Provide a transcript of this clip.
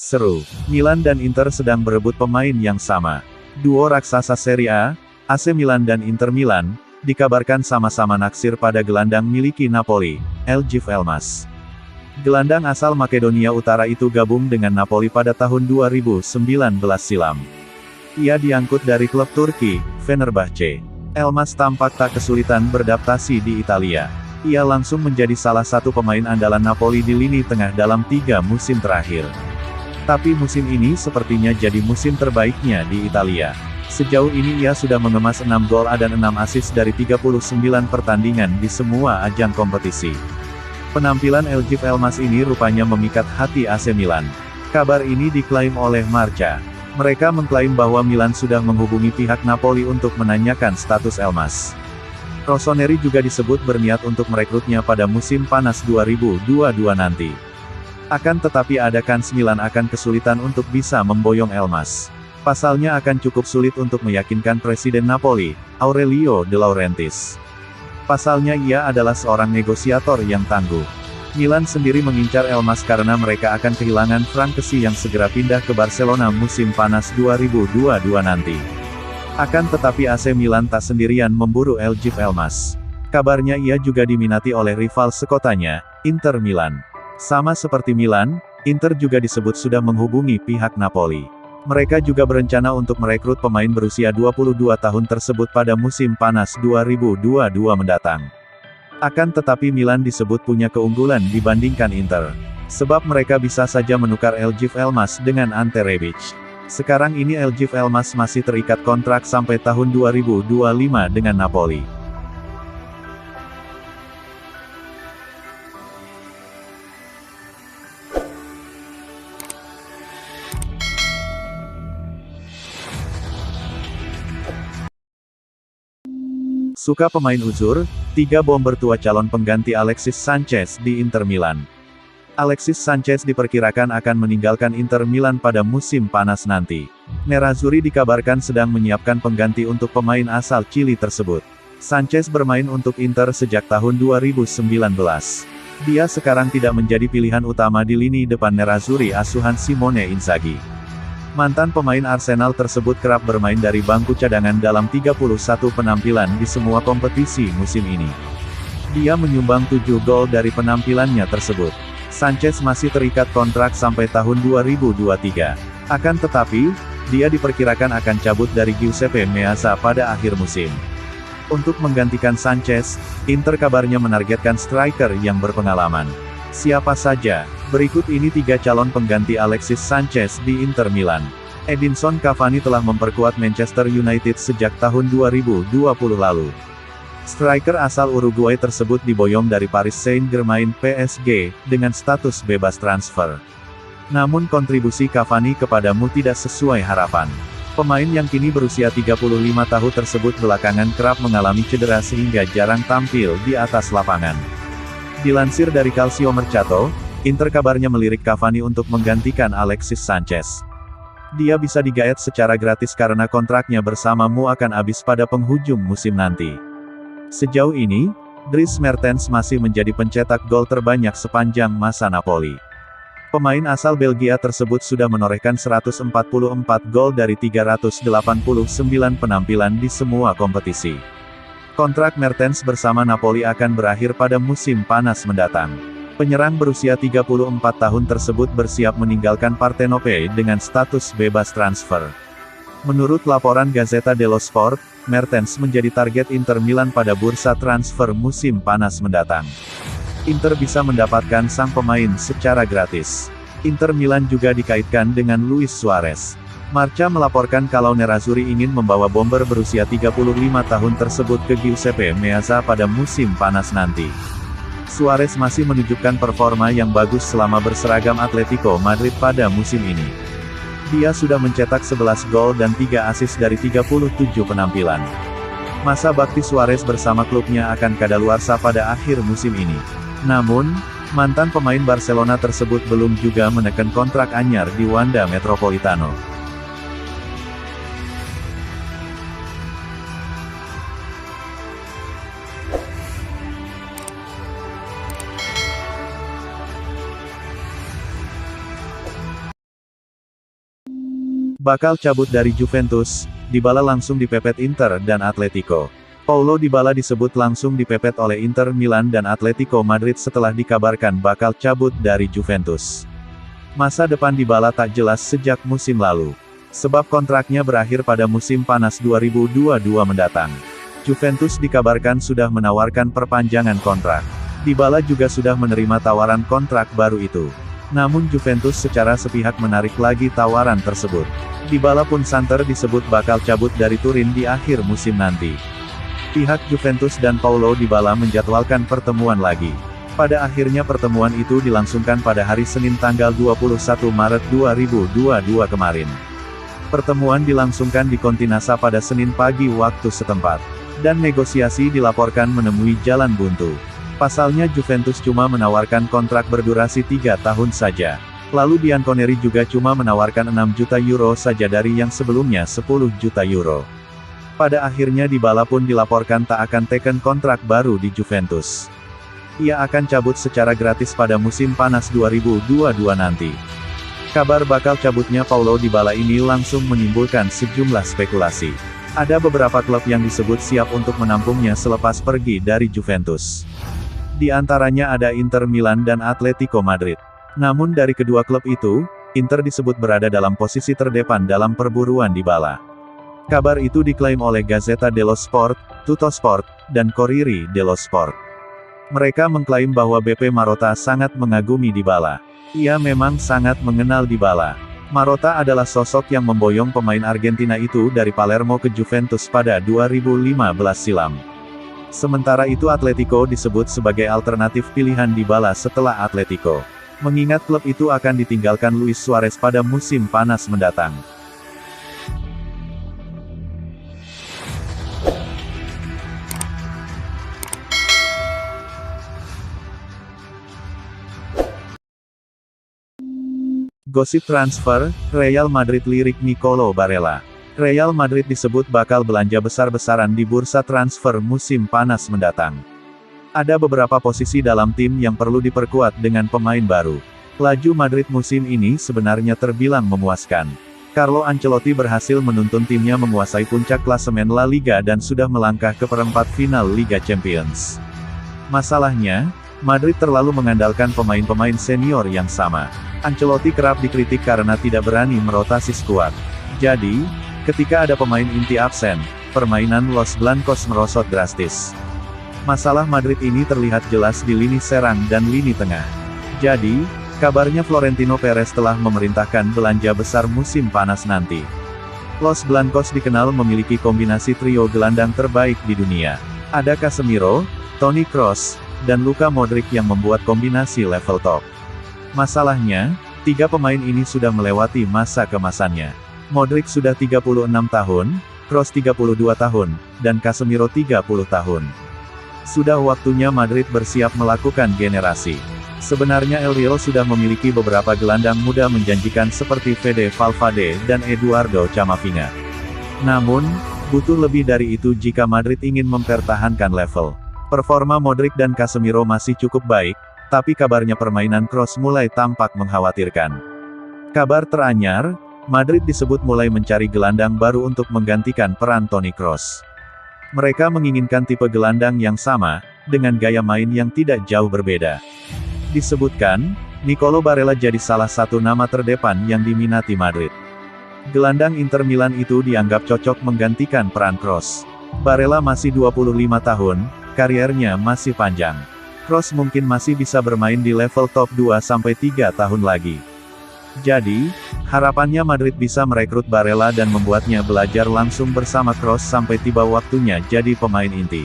Seru. Milan dan Inter sedang berebut pemain yang sama. Duo raksasa Serie A, AC Milan dan Inter Milan, dikabarkan sama-sama naksir pada gelandang miliki Napoli, Elgif Elmas. Gelandang asal Makedonia Utara itu gabung dengan Napoli pada tahun 2019 silam. Ia diangkut dari klub Turki, Fenerbahce. Elmas tampak tak kesulitan beradaptasi di Italia. Ia langsung menjadi salah satu pemain andalan Napoli di lini tengah dalam 3 musim terakhir. Tapi musim ini sepertinya jadi musim terbaiknya di Italia. Sejauh ini ia sudah mengemas 6 gol dan 6 assist dari 39 pertandingan di semua ajang kompetisi. Penampilan Elgif Elmas ini rupanya memikat hati AC Milan. Kabar ini diklaim oleh Marca. Mereka mengklaim bahwa Milan sudah menghubungi pihak Napoli untuk menanyakan status Elmas. Rossoneri juga disebut berniat untuk merekrutnya pada musim panas 2022 nanti. Akan tetapi ada kans Milan akan kesulitan untuk bisa memboyong Elmas. Pasalnya akan cukup sulit untuk meyakinkan Presiden Napoli, Aurelio De Laurentiis. Pasalnya ia adalah seorang negosiator yang tangguh. Milan sendiri mengincar Elmas karena mereka akan kehilangan Frank Kessie yang segera pindah ke Barcelona musim panas 2022 nanti. Akan tetapi AC Milan tak sendirian memburu Elgif Elmas. Kabarnya ia juga diminati oleh rival sekotanya, Inter Milan. Sama seperti Milan, Inter juga disebut sudah menghubungi pihak Napoli. Mereka juga berencana untuk merekrut pemain berusia 22 tahun tersebut pada musim panas 2022 mendatang. Akan tetapi Milan disebut punya keunggulan dibandingkan Inter. Sebab mereka bisa saja menukar Elgif Elmas dengan Ante Rebic. Sekarang ini Elgif Elmas masih terikat kontrak sampai tahun 2025 dengan Napoli. Suka pemain uzur, 3 bomber tua calon pengganti Alexis Sanchez di Inter Milan. Alexis Sanchez diperkirakan akan meninggalkan Inter Milan pada musim panas nanti. Nerazzurri dikabarkan sedang menyiapkan pengganti untuk pemain asal Chili tersebut. Sanchez bermain untuk Inter sejak tahun 2019. Dia sekarang tidak menjadi pilihan utama di lini depan Nerazzurri asuhan Simone Inzaghi. Mantan pemain Arsenal tersebut kerap bermain dari bangku cadangan dalam 31 penampilan di semua kompetisi musim ini. Dia menyumbang 7 gol dari penampilannya tersebut. Sanchez masih terikat kontrak sampai tahun 2023. Akan tetapi, dia diperkirakan akan cabut dari Giuseppe Meazza pada akhir musim. Untuk menggantikan Sanchez, Inter kabarnya menargetkan striker yang berpengalaman. Siapa saja? Berikut ini 3 calon pengganti Alexis Sanchez di Inter Milan. Edinson Cavani telah memperkuat Manchester United sejak tahun 2020 lalu. Striker asal Uruguay tersebut diboyong dari Paris Saint-Germain (PSG) dengan status bebas transfer. Namun kontribusi Cavani kepadamu tidak sesuai harapan. Pemain yang kini berusia 35 tahun tersebut belakangan kerap mengalami cedera sehingga jarang tampil di atas lapangan. Dilansir dari Calcio Mercato, Inter kabarnya melirik Cavani untuk menggantikan Alexis Sanchez. Dia bisa digaet secara gratis karena kontraknya bersamamu akan habis pada penghujung musim nanti. Sejauh ini, Dries Mertens masih menjadi pencetak gol terbanyak sepanjang masa Napoli. Pemain asal Belgia tersebut sudah menorehkan 144 gol dari 389 penampilan di semua kompetisi. Kontrak Mertens bersama Napoli akan berakhir pada musim panas mendatang. Penyerang berusia 34 tahun tersebut bersiap meninggalkan Partenope dengan status bebas transfer. Menurut laporan Gazzetta dello Sport, Mertens menjadi target Inter Milan pada bursa transfer musim panas mendatang. Inter bisa mendapatkan sang pemain secara gratis. Inter Milan juga dikaitkan dengan Luis Suarez. Marca melaporkan kalau Nerazzurri ingin membawa bomber berusia 35 tahun tersebut ke Giuseppe Meazza pada musim panas nanti. Suarez masih menunjukkan performa yang bagus selama berseragam Atletico Madrid pada musim ini. Dia sudah mencetak 11 gol dan 3 assist dari 37 penampilan. Masa bakti Suarez bersama klubnya akan kadaluarsa pada akhir musim ini. Namun, mantan pemain Barcelona tersebut belum juga menekan kontrak anyar di Wanda Metropolitano. Bakal cabut dari Juventus, Dybala langsung dipepet Inter dan Atletico. Paulo Dybala disebut langsung dipepet oleh Inter Milan dan Atletico Madrid setelah dikabarkan bakal cabut dari Juventus. Masa depan Dybala tak jelas sejak musim lalu. Sebab kontraknya berakhir pada musim panas 2022 mendatang. Juventus dikabarkan sudah menawarkan perpanjangan kontrak. Dybala juga sudah menerima tawaran kontrak baru itu. Namun Juventus secara sepihak menarik lagi tawaran tersebut. Dybala pun santer disebut bakal cabut dari Turin di akhir musim nanti. Pihak Juventus dan Paulo Dybala menjadwalkan pertemuan lagi. Pada akhirnya pertemuan itu dilangsungkan pada hari Senin tanggal 21 Maret 2022 kemarin. Pertemuan dilangsungkan di Continassa pada Senin pagi waktu setempat. Dan negosiasi dilaporkan menemui jalan buntu. Pasalnya Juventus cuma menawarkan kontrak berdurasi 3 tahun saja. Lalu Bianconeri juga cuma menawarkan 6 juta euro saja dari yang sebelumnya 10 juta euro. Pada akhirnya Dybala pun dilaporkan tak akan teken kontrak baru di Juventus. Ia akan cabut secara gratis pada musim panas 2022 nanti. Kabar bakal cabutnya Paulo Dybala ini langsung menimbulkan sejumlah spekulasi. Ada beberapa klub yang disebut siap untuk menampungnya selepas pergi dari Juventus. Di antaranya ada Inter Milan dan Atletico Madrid. Namun dari kedua klub itu, Inter disebut berada dalam posisi terdepan dalam perburuan Dybala. Kabar itu diklaim oleh Gazzetta dello Sport, Tuttosport, dan Corriere dello Sport. Mereka mengklaim bahwa BP Marotta sangat mengagumi Dybala. Ia memang sangat mengenal Dybala. Marotta adalah sosok yang memboyong pemain Argentina itu dari Palermo ke Juventus pada 2015 silam. Sementara itu Atletico disebut sebagai alternatif pilihan Dybala setelah Atletico. Mengingat klub itu akan ditinggalkan Luis Suarez pada musim panas mendatang. Gosip transfer, Real Madrid lirik Nicolo Barella. Real Madrid disebut bakal belanja besar-besaran di bursa transfer musim panas mendatang. Ada beberapa posisi dalam tim yang perlu diperkuat dengan pemain baru. Laju Madrid musim ini sebenarnya terbilang memuaskan. Carlo Ancelotti berhasil menuntun timnya menguasai puncak klasemen La Liga dan sudah melangkah ke perempat final Liga Champions. Masalahnya, Madrid terlalu mengandalkan pemain-pemain senior yang sama. Ancelotti kerap dikritik karena tidak berani merotasi skuad. Jadi, ketika ada pemain inti absen, permainan Los Blancos merosot drastis. Masalah Madrid ini terlihat jelas di lini serang dan lini tengah. Jadi, kabarnya Florentino Perez telah memerintahkan belanja besar musim panas nanti. Los Blancos dikenal memiliki kombinasi trio gelandang terbaik di dunia. Ada Casemiro, Toni Kroos, dan Luka Modric yang membuat kombinasi level top. Masalahnya, tiga pemain ini sudah melewati masa kemasannya. Modric sudah 36 tahun, Kroos 32 tahun, dan Casemiro 30 tahun. Sudah waktunya Madrid bersiap melakukan generasi. Sebenarnya El Real sudah memiliki beberapa gelandang muda menjanjikan seperti Fede Valverde dan Eduardo Camavinga. Namun, butuh lebih dari itu jika Madrid ingin mempertahankan level. Performa Modric dan Casemiro masih cukup baik, tapi kabarnya permainan Kroos mulai tampak mengkhawatirkan. Kabar teranyar, Madrid disebut mulai mencari gelandang baru untuk menggantikan peran Toni Kroos. Mereka menginginkan tipe gelandang yang sama, dengan gaya main yang tidak jauh berbeda. Disebutkan, Nicolo Barella jadi salah satu nama terdepan yang diminati Madrid. Gelandang Inter Milan itu dianggap cocok menggantikan peran Kroos. Barella masih 25 tahun, kariernya masih panjang. Kroos mungkin masih bisa bermain di level top 2-3 tahun lagi. Jadi, harapannya Madrid bisa merekrut Barella dan membuatnya belajar langsung bersama Kroos sampai tiba waktunya jadi pemain inti.